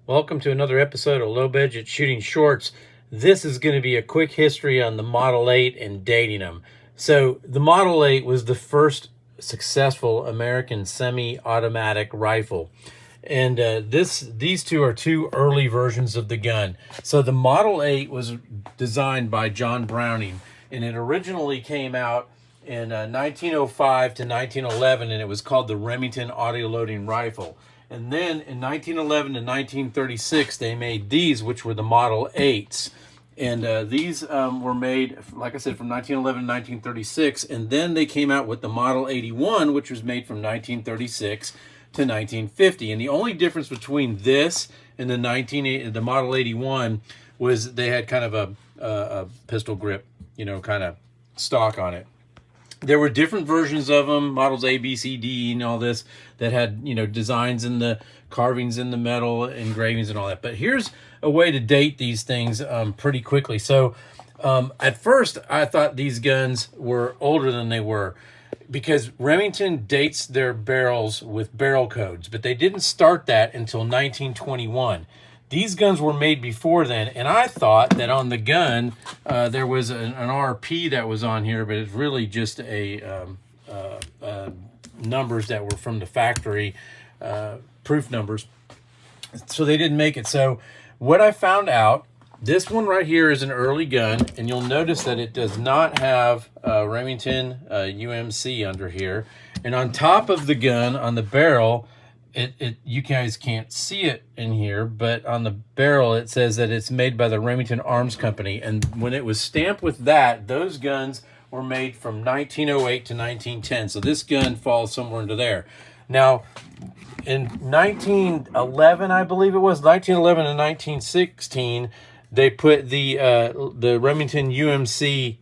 Welcome to another episode of Low Budget Shooting Shorts. This is going to be a quick history on the Model 8 and dating them. So the Model 8 was the first successful American semi-automatic rifle. And these two are two early versions of the gun. So the Model 8 was designed by John Browning, and it originally came out in 1905 to 1911, and it was called the Remington auto-loading rifle. And then in 1911 to 1936, they made these, which were the Model 8s. And these were made, like I said, from 1911 to 1936. And then they came out with the Model 81, which was made from 1936 to 1950. And the only difference between this and the Model 81 was they had kind of a pistol grip, kind of stock on it. There were different versions of them, models A, B, C, D, and all this, that had, designs in the carvings in the metal, engravings and all that. But here's a way to date these things pretty quickly. So at first, I thought these guns were older than they were, because Remington dates their barrels with barrel codes, but they didn't start that until 1921. These guns were made before then, and I thought that on the gun there was an RP that was on here, but it's really just numbers that were from the factory, proof numbers. So they didn't make it. So what I found out, this one right here is an early gun, and you'll notice that it does not have Remington UMC under here. And on top of the gun, on the barrel, you guys can't see it in here, but on the barrel it says that it's made by the Remington Arms Company. And when it was stamped with that, those guns were made from 1908 to 1910. So this gun falls somewhere into there. Now, in 1911, I believe it was 1911 and 1916, they put the Remington UMC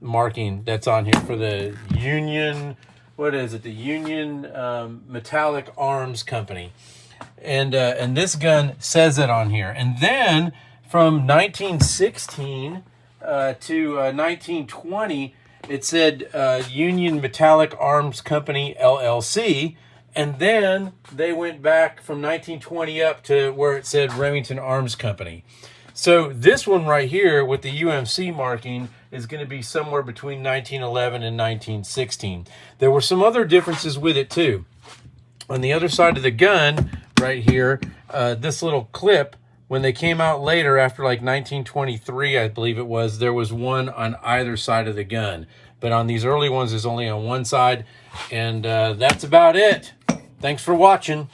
marking that's on here for the Union. What is it? The Union Metallic Arms Company. And this gun says it on here. And then from 1916 to 1920, it said Union Metallic Arms Company, LLC. And then they went back from 1920 up to where it said Remington Arms Company. So this one right here with the UMC marking is going to be somewhere between 1911 and 1916. There were some other differences with it too. On the other side of the gun right here, this little clip, when they came out later after like 1923, I believe it was, there was one on either side of the gun. But on these early ones, there's only on one side. And that's about it. Thanks for watching.